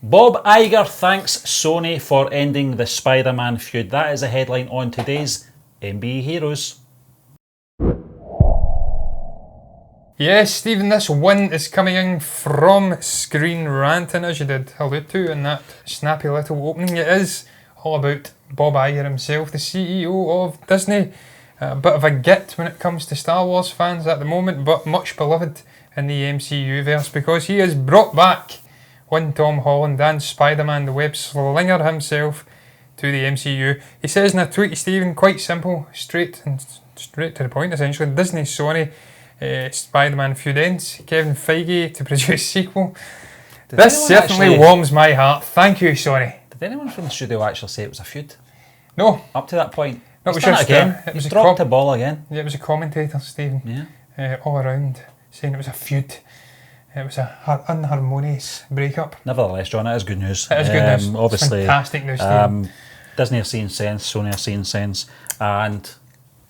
Bob Iger thanks Sony for ending the Spider-Man feud. That is a headline on today's MBE Heroes. Yes, Stephen, this one is coming in from Screen Rant, and as you did allude to in that snappy little opening, it is all about Bob Iger himself, the CEO of Disney. A bit of a git when it comes to Star Wars fans at the moment, but much beloved in the MCU verse because he has brought back one Tom Holland and Spider-Man, the web slinger himself, to the MCU. He says in a tweet, Stephen, quite simple, straight to the point essentially. Disney, Sony, Spider-Man feud ends. Kevin Feige to produce sequel. This certainly warms my heart. Thank you, Sony. Did anyone from the studio actually say it was a feud? No. Up to that point? No, it was just again. It was dropped the ball again. Yeah, it was a commentator, Stephen. Yeah. All around saying it was a feud. It was a unharmonious breakup. Nevertheless, John, it is good news. It is good news. Obviously, it's fantastic news, Stephen. Disney are seeing sense, Sony are seeing sense, and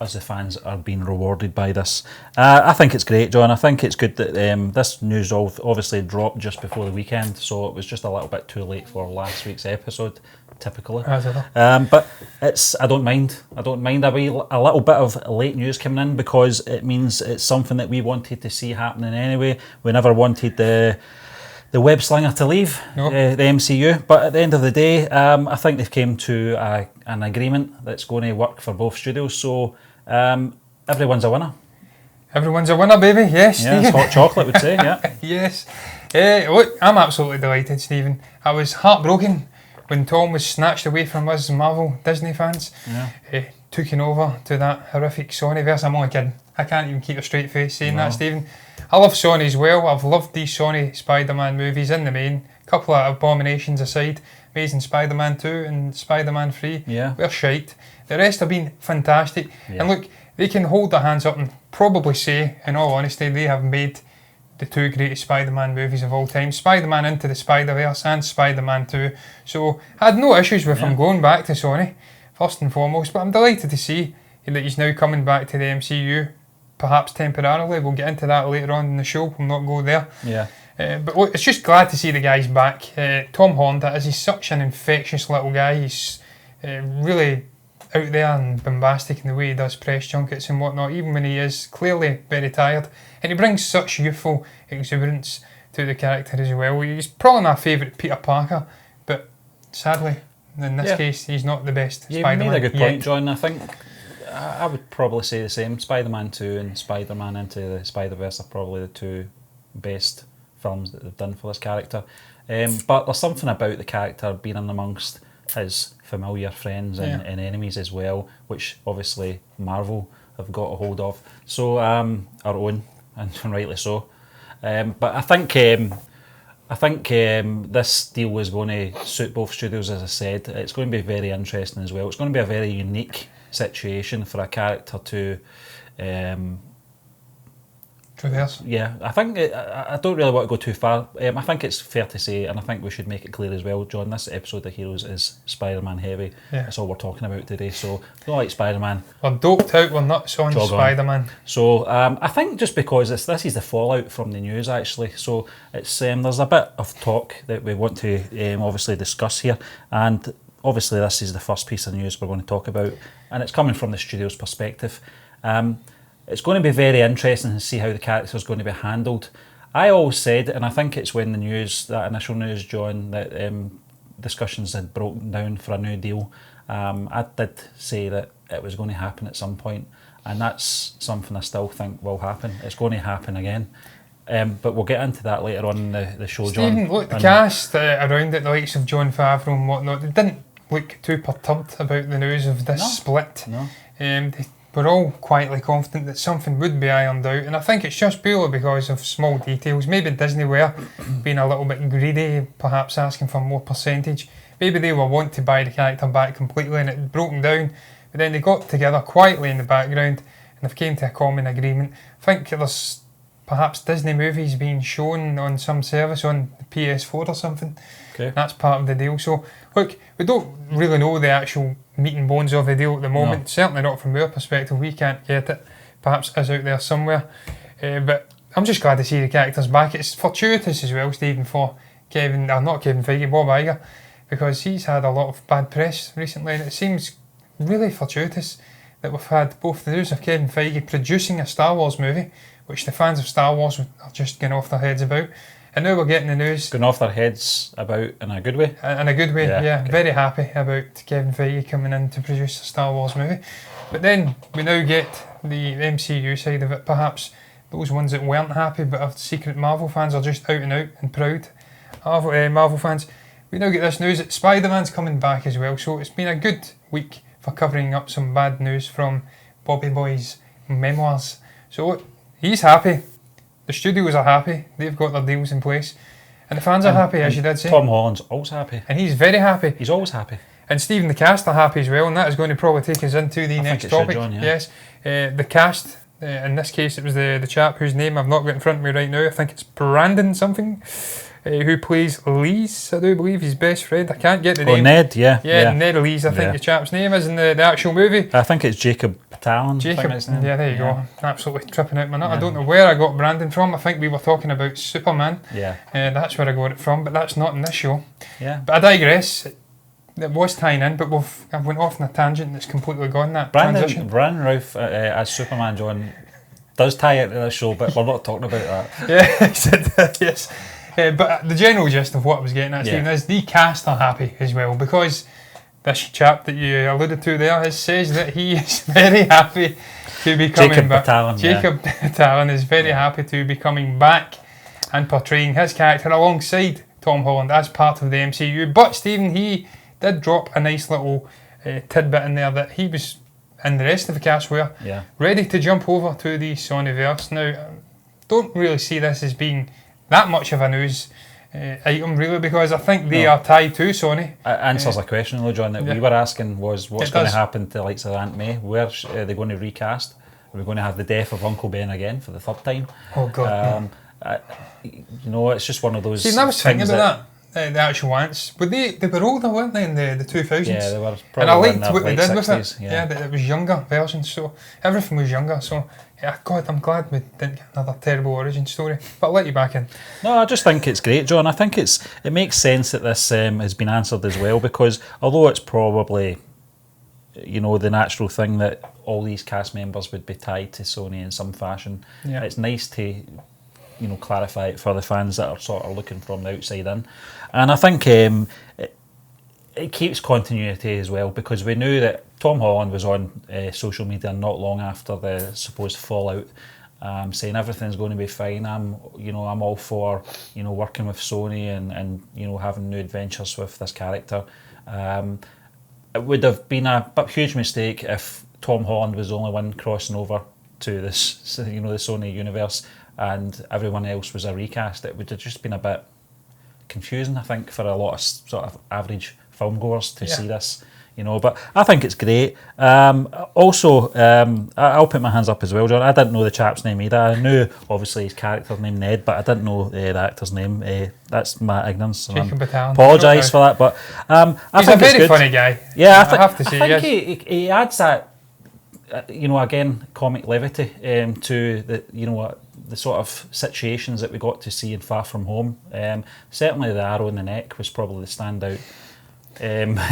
us, the fans, are being rewarded by this. I think it's great, John. I think it's good that this news obviously dropped just before the weekend, so it was just a little bit too late for last week's episode, typically. But I don't mind. I don't mind a little bit of late news coming in because it means it's something that we wanted to see happening anyway. We never wanted the web slinger to leave the MCU, but at the end of the day, I think they've came to an agreement that's going to work for both studios. So everyone's a winner. Everyone's a winner, baby. Yes, yeah, Stephen. It's hot chocolate, would say. Yeah. Yes. Look, I'm absolutely delighted, Stephen. I was heartbroken when Tom was snatched away from us Marvel Disney fans, taking over to that horrific Sony verse. I'm only kidding. I can't even keep a straight face saying that, Stephen. I love Sony as well. I've loved these Sony Spider-Man movies in the main. A couple of abominations aside, Amazing Spider-Man 2 and Spider-Man 3 were shite. The rest have been fantastic. Yeah. And look, they can hold their hands up and probably say, in all honesty, they have made the two greatest Spider-Man movies of all time. Spider-Man Into the Spider-Verse and Spider-Man 2. So I had no issues with him going back to Sony, first and foremost. But I'm delighted to see that he's now coming back to the MCU, perhaps temporarily. We'll get into that later on in the show. We'll not go there. Yeah. But look, it's just glad to see the guys back. Tom Holland, as he's such an infectious little guy. He's really out there and bombastic in the way he does press junkets and whatnot, even when he is clearly very tired. And he brings such youthful exuberance to the character as well. He's probably my favourite Peter Parker, but sadly, in this case, he's not the best Spider-Man. You made a good point, John. I think I would probably say the same. Spider-Man 2 and Spider-Man Into the Spider-Verse are probably the two best films that they've done for this character. But there's something about the character being in amongst his familiar friends and enemies as well, which obviously Marvel have got a hold of. So our own, and rightly so. But I think this deal is going to suit both studios, as I said. It's going to be very interesting as well. It's going to be a very unique situation for a character to traverse. Yeah, I think I don't really want to go too far. I think it's fair to say, and I think we should make it clear as well, John, this episode of Heroes is Spider-Man heavy. That's all we're talking about today. So if you like Spider-Man, we're doped out, we're nuts on Spider-Man. So I think just because this is the fallout from the news actually, so it's there's a bit of talk that we want to obviously discuss here, and obviously this is the first piece of news we're going to talk about, and it's coming from the studio's perspective. It's going to be very interesting to see how the character is going to be handled. I always said, and I think it's when that initial news, John, that discussions had broken down for a new deal. I did say that it was going to happen at some point, and that's something I still think will happen. It's going to happen again. But we'll get into that later on in the show, Stephen, John. Look, the cast around it, the likes of Jon Favreau and whatnot, they didn't look too perturbed about the news of this split. No. We're all quietly confident that something would be ironed out, and I think it's just purely because of small details. Maybe Disney were being a little bit greedy, perhaps asking for more percentage. Maybe they were wanting to buy the character back completely and it had broken down, but then they got together quietly in the background and they've came to a common agreement. I think there's perhaps Disney movies being shown on some service on the PS4 or something. Okay. That's part of the deal. So, look, we don't really know the actual meat and bones of the deal at the moment. No. Certainly not from our perspective. We can't get it. Perhaps it's out there somewhere. But I'm just glad to see the characters back. It's fortuitous as well, Stephen, for not Kevin Feige, Bob Iger, because he's had a lot of bad press recently, and it seems really fortuitous that we've had both the news of Kevin Feige producing a Star Wars movie, which the fans of Star Wars are just getting off their heads about, and now we're getting the news Going off their heads about in a good way. in a good way. Yeah, okay. Very happy about Kevin Feige coming in to produce a Star Wars movie. But then we now get the MCU side of it. Perhaps those ones that weren't happy but are secret Marvel fans are just out and out and proud of Marvel fans. We now get this news that Spider-Man's coming back as well. So it's been a good week for covering up some bad news from Bobby Boy's memoirs. So he's happy. The studios are happy. They've got their deals in place. And the fans are happy, as you did say. Tom Holland's always happy. And he's very happy. He's always happy. And Stephen, the cast are happy as well, and that is going to probably take us into the next topic. John, yeah. Yes, the cast. In this case, it was the chap whose name I've not got in front of me right now. I think it's Brandon something, who plays Lee's, I do believe, his best friend. I can't get the name. Ned, yeah. Ned Lee's, I think the chap's name is in the actual movie. I think it's Jacob Talon. Jacob, there you go. Absolutely tripping out my nut. I don't know where I got Brandon from. I think we were talking about Superman. Yeah. That's where I got it from, but that's not in this show. Yeah. But I digress. It was tying in, but I've went off on a tangent and it's completely gone, that transition. Brandon Routh as Superman, John, does tie into this show, but we're not talking about that. Yeah, he said that, yes. But the general gist of what I was getting at, Stephen, is the cast are happy as well, because this chap that you alluded to there says that he is very happy to be coming back. Jacob Batalon is very happy to be coming back and portraying his character alongside Tom Holland as part of the MCU. But Stephen, he did drop a nice little tidbit in there that he was, and the rest of the cast were, ready to jump over to the Sonyverse. Now, don't really see this as being that much of a news item, really, because I think they are tied to Sony. Answers a question, though, John, that we were asking was what's going to happen to the likes of Aunt May? Where are they going to recast? Are we going to have the death of Uncle Ben again for the third time? Oh, God. It's just one of those. See, I was thinking about that. The actual ants, but they were older, weren't they, in the 2000s? Yeah, they were. And I liked what they did 60s, with it. Yeah, that it was younger versions, so everything was younger. So yeah, God, I'm glad we didn't get another terrible origin story. But I'll let you back in. No, I just think it's great, John. I think it makes sense that this has been answered as well, because although it's probably, the natural thing that all these cast members would be tied to Sony in some fashion, it's nice to clarify it for the fans that are sort of looking from the outside in. And I think it keeps continuity as well, because we knew that Tom Holland was on social media not long after the supposed fallout, saying everything's going to be fine. I'm all for working with Sony and having new adventures with this character. It would have been a huge mistake if Tom Holland was the only one crossing over to this, the Sony universe, and everyone else was a recast. It would have just been a bit confusing, I think, for a lot of sort of average film goers to see this, but I think it's great. Also, I'll put my hands up as well, John. I didn't know the chap's name either. I knew obviously his character named Ned, but I didn't know the actor's name. That's my ignorance. Jacob Batalon. Apologise for that, but he's a very funny guy. Yeah, I have to say, I think he adds that, again, comic levity to the sort of situations that we got to see in Far From Home. Certainly the arrow in the neck was probably the standout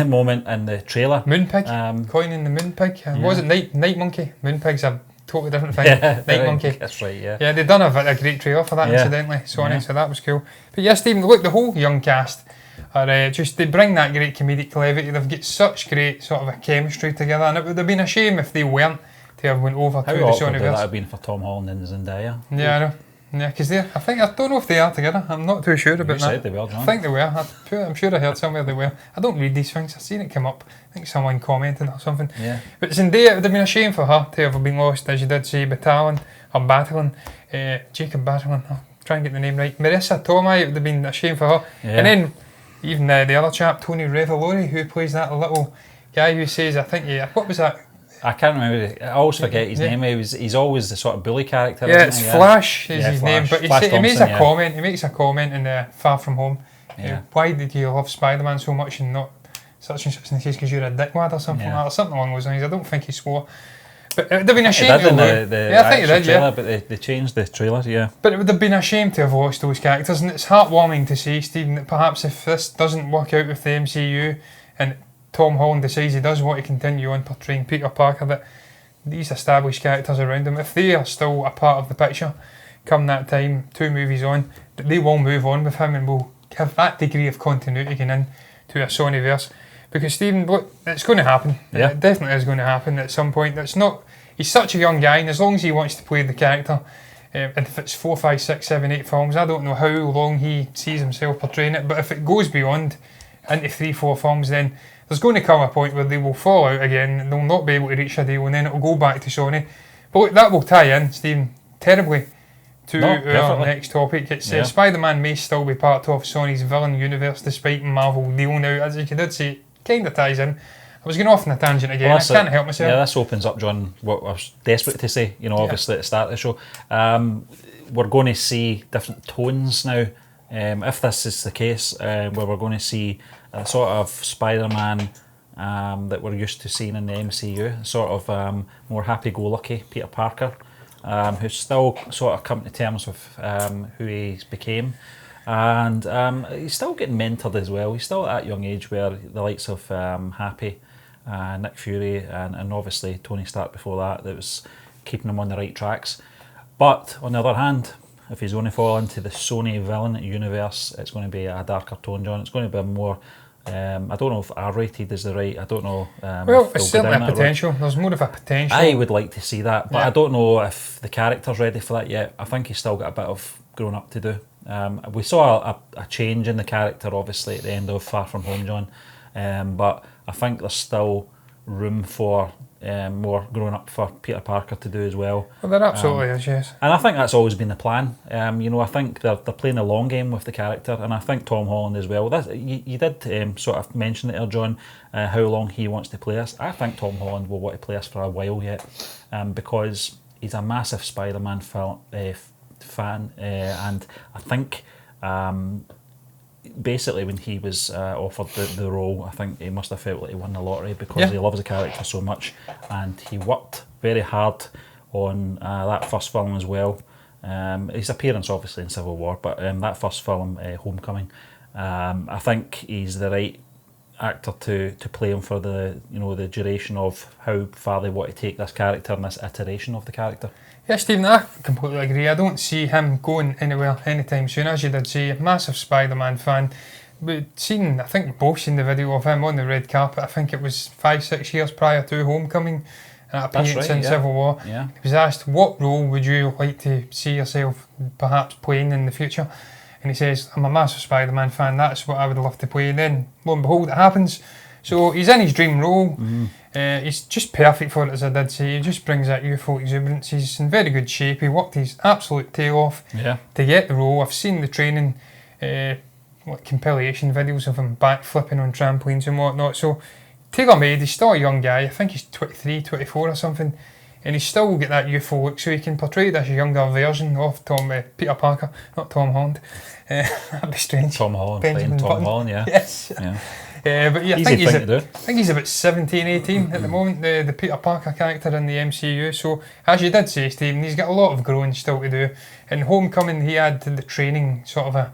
moment in the trailer. Moonpig, coining the Moonpig. Was it Night Monkey? Moonpig's a totally different thing. Night Monkey. That's right, yeah. Yeah, they've done a great trailer for that, incidentally, Sony, so that was cool. But yeah, Stephen, look, the whole young cast are they bring that great comedic levity. They've got such great sort of a chemistry together, and it would have been a shame if they weren't to have went over to the Sonyverse. How awkward would that have been for Tom Holland and Zendaya? Yeah, I know. Yeah, because I don't know if they are together. I'm not too sure about that. You said they were, John. I think they were. I'm sure I heard somewhere they were. I don't read these things. I've seen it come up. I think someone commented or something. Yeah. But Zendaya, it would have been a shame for her to have been lost, as you did say, Batalon, Jacob Batalon. I'll try and get the name right. Marissa Tomei, it would have been a shame for her. Yeah. And then even the other chap, Tony Revolori, who plays that little guy who says, I think, what was that? I can't remember. I always forget his name. He's always the sort of bully character. Yeah, it's Flash is his name. But he makes a comment. He makes a comment in Far From Home. Why did you love Spider-Man so much and not such and such in the case because you're a dickwad or something like that, or something along those lines. I don't think he swore. But it would have been a shame They did in to the yeah, I think it actual did, trailer, yeah. but they changed the trailer, yeah. But it would have been a shame to have lost those characters, and it's heartwarming to see, Stephen, that perhaps if this doesn't work out with the MCU and Tom Holland decides he does want to continue on portraying Peter Parker, that these established characters around him, if they are still a part of the picture come that time, 2 movies on, that they will move on with him and will have that degree of continuity going in to a Sonyverse. Because Stephen, look, it's going to happen. Yeah. It definitely is going to happen at some point. It's not. He's such a young guy, and as long as he wants to play the character, and if it's 4, 5, 6, 7, 8 films, I don't know how long he sees himself portraying it. But if it goes beyond into 3, 4 films, then there's going to come a point where they will fall out again, and they'll not be able to reach a deal, and then it'll go back to Sony. But look, that will tie in, Stephen, terribly to our next topic. It's Spider-Man may still be part of Sony's villain universe despite Marvel deal now, as you did say. Kind of ties in. I was going off on a tangent again. I can't help myself. Yeah, this opens up, John, what I was desperate to say, obviously at the start of the show. We're going to see different tones now. If this is the case, where we're going to see a sort of Spider-Man that we're used to seeing in the MCU, sort of more happy-go-lucky Peter Parker, who's still sort of come to terms with who he became. And he's still getting mentored as well. He's still at that young age where the likes of Happy, Nick Fury, and obviously Tony Stark before that was keeping him on the right tracks. But on the other hand, if he's going to fall into the Sony villain universe, it's going to be a darker tone, John. It's going to be more. I don't know if R-rated is the right. I don't know. Well, it's certainly a potential. There's more of a potential. I would like to see that, but I don't know if the character's ready for that yet. I think he's still got a bit of growing up to do. We saw a change in the character, obviously, at the end of Far From Home, John. But I think there's still room for more growing up for Peter Parker to do as well. Well, there absolutely is, yes. And I think that's always been the plan. I think they're playing a long game with the character, and I think Tom Holland as well. You did sort of mention it there, John, how long he wants to play us. I think Tom Holland will want to play us for a while yet, because he's a massive Spider-Man fan, and I think basically when he was offered the role, I think he must have felt like he won the lottery because he loves the character so much, and he worked very hard on that first film as well. His appearance obviously in Civil War, but that first film, Homecoming, I think he's the right actor to play him for the the duration of how far they want to take this character and this iteration of the character. Yeah, Stephen, I completely agree. I don't see him going anywhere anytime soon. As you did say, a massive Spider-Man fan. We'd seen, I think, both seen the video of him on the red carpet. I think it was 5-6 years prior to Homecoming, and appearance in Civil War. Yeah. He was asked, what role would you like to see yourself perhaps playing in the future? And he says, I'm a massive Spider-Man fan, that's what I would love to play. And then, lo and behold, it happens. So he's in his dream role. He's just perfect for it, as I did say. He just brings that youthful exuberance. He's in very good shape. He worked his absolute tail off to get the role. I've seen the training compilation videos of him backflipping on trampolines and whatnot. So tailor-made. He's still a young guy. I think he's 23, 24 or something. And he's still got that youthful look, so he can portray this younger version of Peter Parker, not Tom Holland. That'd be strange. Tom Holland Benjamin playing Tom Button. Holland, yeah. Yes. Yeah. But yeah, I think he's about 17, 18 at the moment, the Peter Parker character in the MCU. So, as you did say, Stephen, he's got a lot of growing still to do. In Homecoming, he had the training sort of what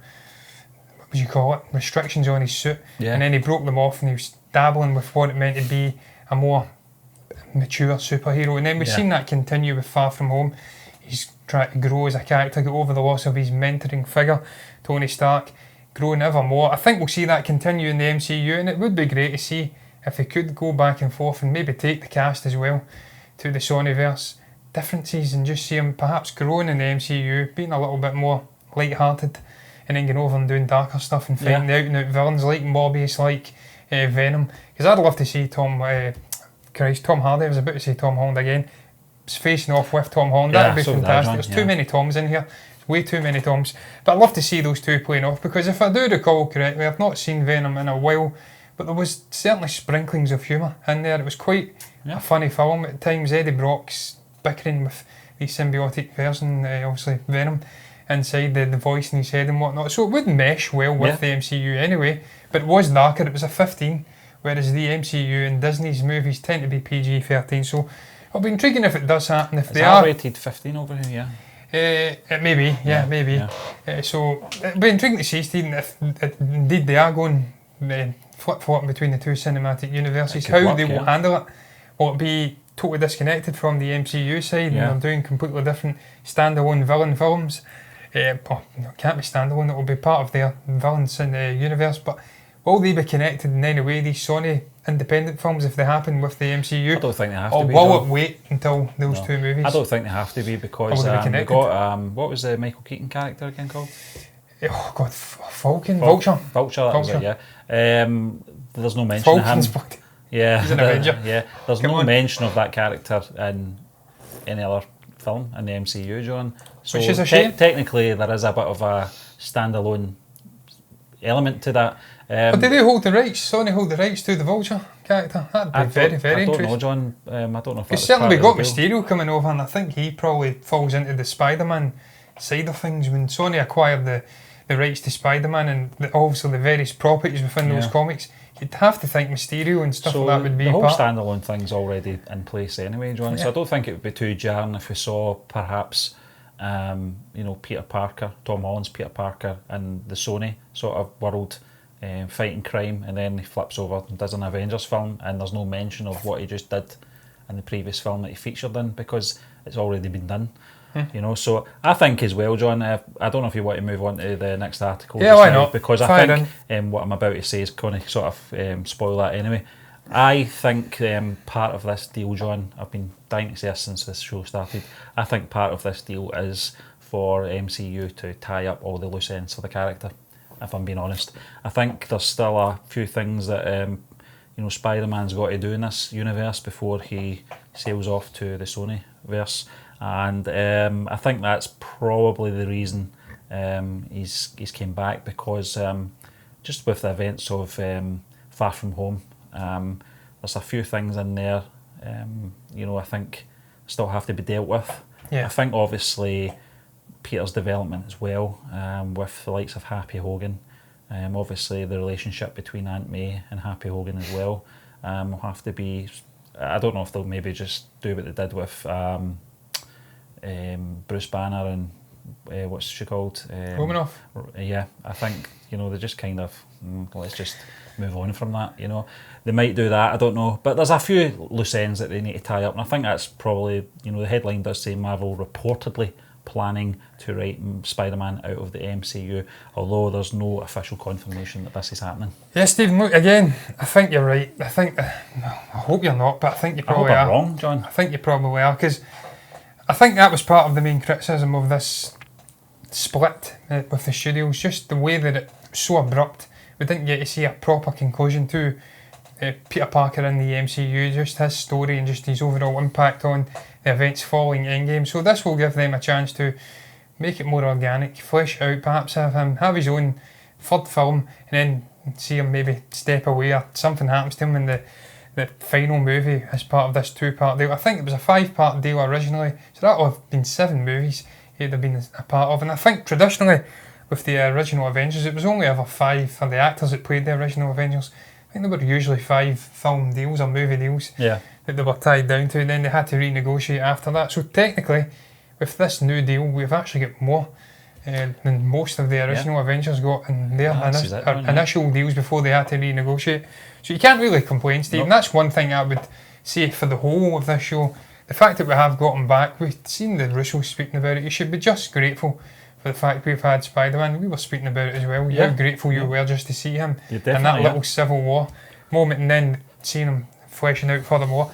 would you call it, restrictions on his suit. Yeah. And then he broke them off and he was dabbling with what it meant to be a more mature superhero. And then we've seen that continue with Far From Home. He's trying to grow as a character, get over the loss of his mentoring figure, Tony Stark, growing ever more. I think we'll see that continue in the MCU, and it would be great to see if they could go back and forth and maybe take the cast as well to the Sonyverse differences and just see him perhaps growing in the MCU, being a little bit more light-hearted, and then getting over and doing darker stuff and fighting the out-and-out villains like Morbius, like Venom. Because I'd love to see Tom Hardy, I was about to say Tom Holland again, facing off with Tom Holland. That'd be fantastic. There's too many Toms in here. Way too many Toms. But I'd love to see those two playing off, because if I do recall correctly, I've not seen Venom in a while, but there was certainly sprinklings of humour in there. It was quite a funny film at times. Eddie Brock's bickering with the symbiotic version, obviously Venom, inside the voice in his head and whatnot. So it would mesh well with the MCU anyway, but it was darker. It was a 15, whereas the MCU and Disney's movies tend to be PG-13. So It'll be intriguing if it does happen. If Is they that are rated 15 over here? it may be, maybe. Yeah. So it'll be intriguing to see, Stephen, if indeed they are going flip-flopping between the two cinematic universes, how work, they will handle it. Will it be totally disconnected from the MCU side and they're doing completely different standalone villain films? It can't be standalone, it will be part of their villains in the universe, but will they be connected in any way, these Sony independent films, if they happen with the MCU? I don't think they have or to be. Or will John. it wait until those two movies? I don't think they have to be because they got, what was the Michael Keaton character again called? Oh God, Vulture. Vulture, that was it, yeah. There's no mention of him. Yeah, he's an Avenger. Yeah, there's no mention of that character in any other film in the MCU, John. So which is a shame. Technically, there is a bit of a standalone element to that. But do they hold the rights? Sony hold the rights to the Vulture character? That'd be very interesting. I don't know, John. I don't know if that's certainly we got Mysterio coming over, and I think he probably falls into the Spider-Man side of things. When Sony acquired the rights to Spider-Man and also the various properties within those comics, you'd have to think Mysterio and stuff like that would be the whole standalone thing's already in place anyway, John. So I don't think it would be too jarring if we saw perhaps Peter Parker, Tom Holland's Peter Parker in the Sony sort of world fighting crime, and then he flips over and does an Avengers film and there's no mention of what he just did in the previous film that he featured in because it's already been done. So I think as well, John, I don't know if you want to move on to the next article. Yeah, why not? Because I think what I'm about to say is going to sort of spoil that anyway. I think part of this deal, John, I've been dying to say this since this show started, I think part of this deal is for MCU to tie up all the loose ends for the character, if I'm being honest. I think there's still a few things that Spider-Man's got to do in this universe before he sails off to the Sony verse. And I think that's probably the reason he's came back, because just with the events of Far From Home, there's a few things in there I think still have to be dealt with. I think obviously Peter's development as well, with the likes of Happy Hogan, obviously the relationship between Aunt May and Happy Hogan as well will have to be, I don't know if they'll maybe just do what they did with Bruce Banner and what's she called? Romanoff. Yeah, I think they just kind of let's just move on from that. They might do that. I don't know, but there's a few loose ends that they need to tie up, and I think that's probably the headline does say Marvel reportedly planning to write Spider-Man out of the MCU, although there's no official confirmation that this is happening. Yes, Stephen, look, again, I think you're right. I hope you're not, but I think you probably are. I'm wrong, John. I think you probably are, because I think that was part of the main criticism of this split with the studios, just the way that it's so abrupt. We didn't get to see a proper conclusion to Peter Parker in the MCU, just his story and just his overall impact on the events following Endgame. So this will give them a chance to make it more organic, flesh out, perhaps have him have his own third film, and then see him maybe step away or something happens to him in the final movie as part of this 2-part deal. I think it was a 5-part deal originally, so that would have been 7 movies he'd have been a part of. And I think traditionally with the original Avengers, it was only ever 5 for the actors that played the original Avengers. I think there were usually 5 film deals or movie deals that they were tied down to, and then they had to renegotiate after that. So technically, with this new deal, we've actually got more than most of the original Avengers got in their initial deals before they had to renegotiate. So you can't really complain, Steve. That's one thing I would say for the whole of this show. The fact that we have got him back, we've seen the Russos speaking about it. You should be just grateful for the fact we've had Spider-Man. We were speaking about it as well. How grateful you were just to see him in that little Civil War moment, and then seeing him fleshing out furthermore.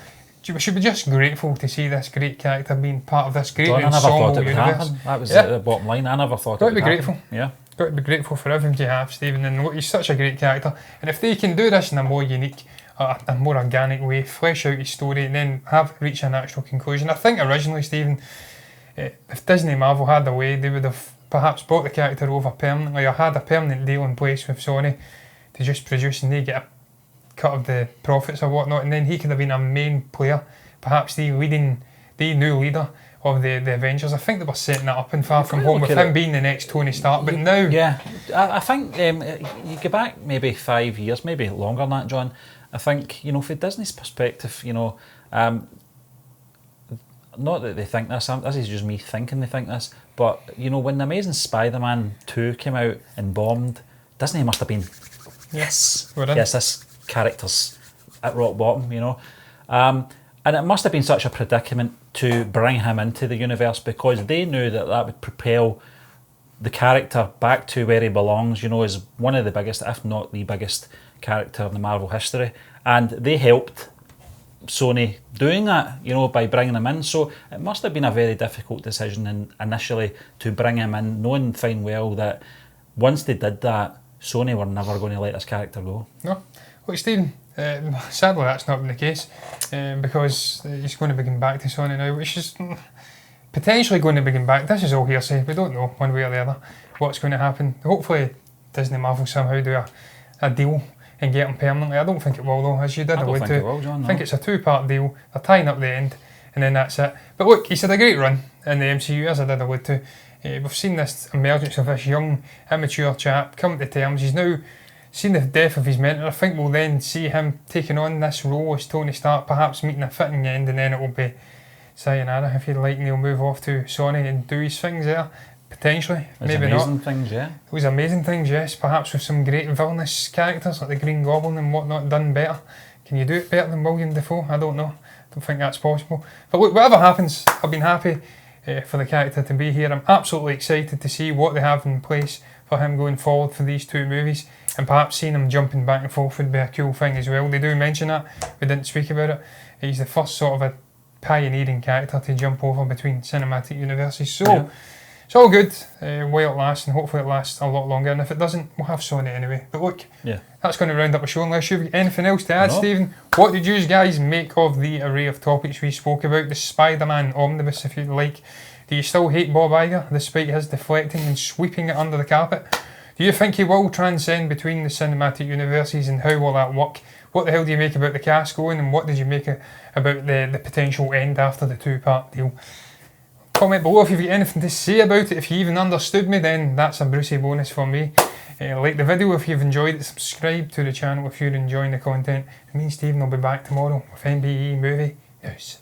We should be just grateful to see this great character being part of this great ensemble universe. That was the bottom line. I never thought it would happen. Got to be grateful. Got to be grateful for everything you have, Stephen. And look, he's such a great character. And if they can do this in a more unique, a more organic way, flesh out his story, and then reach a natural conclusion. I think originally, Stephen, if Disney Marvel had their way, they would have perhaps bought the character over permanently, or had a permanent deal in place with Sony to just produce, and they get a cut of the profits or whatnot, and then he could have been a main player, perhaps the new leader of the Avengers. I think they were setting that up in Far From Home with him being the next Tony Stark, but now... Yeah, I think you go back maybe 5 years, maybe longer than that, John. I think, from Disney's perspective, not that they think this, this is just me thinking they think this, but, you know, when The Amazing Spider-Man 2 came out and bombed, Disney must have been, yes, this character's at rock bottom, you know. And it must have been such a predicament to bring him into the universe, because they knew that that would propel the character back to where he belongs, you know, as one of the biggest, if not the biggest character in the Marvel history. And they helped Sony doing that, you know, by bringing him in. So it must have been a very difficult decision initially to bring him in, knowing fine well that once they did that, Sony were never going to let this character go. No. Look, Stephen, sadly that's not been the case, because he's going to be going back to Sony now, which is potentially going to be going back. This is all hearsay. We don't know one way or the other what's going to happen. Hopefully Disney Marvel somehow do a deal and get him permanently. I don't think it will though, as you did allude to. I think it's a 2-part deal. They're tying up the end and then that's it. But look, he's had a great run in the MCU, as I did allude to. We've seen this emergence of this young, immature chap come to terms. He's now seen the death of his mentor. I think we'll then see him taking on this role as Tony Stark, perhaps meeting a fitting end, and then it will be sayonara, if you like, and he'll move off to Sony and do his things there. Potentially, maybe not. Amazing things, yeah. Those amazing things, yes. Perhaps with some great villainous characters like the Green Goblin and whatnot done better. Can you do it better than William Dafoe? I don't know. I don't think that's possible. But look, whatever happens, I've been happy for the character to be here. I'm absolutely excited to see what they have in place for him going forward for these 2 movies, and perhaps seeing him jumping back and forth would be a cool thing as well. They do mention that, we didn't speak about it. He's the first sort of a pioneering character to jump over between cinematic universes, so yeah. It's all good while it lasts, and hopefully it lasts a lot longer, and if it doesn't, we'll have Sony anyway. But look, that's going to round up the show. Unless you've got anything else to add, Stephen, what did you guys make of the array of topics we spoke about? The Spider-Man omnibus, if you like. Do you still hate Bob Iger, despite his deflecting and sweeping it under the carpet? Do you think he will transcend between the cinematic universes, and how will that work? What the hell do you make about the cast going, and what did you make about the potential end after the 2-part deal? Comment below if you've got anything to say about it. If you even understood me, then that's a Brucey bonus for me. Like the video if you've enjoyed it, subscribe to the channel if you're enjoying the content. Me and Stephen will be back tomorrow with MBE Movie News.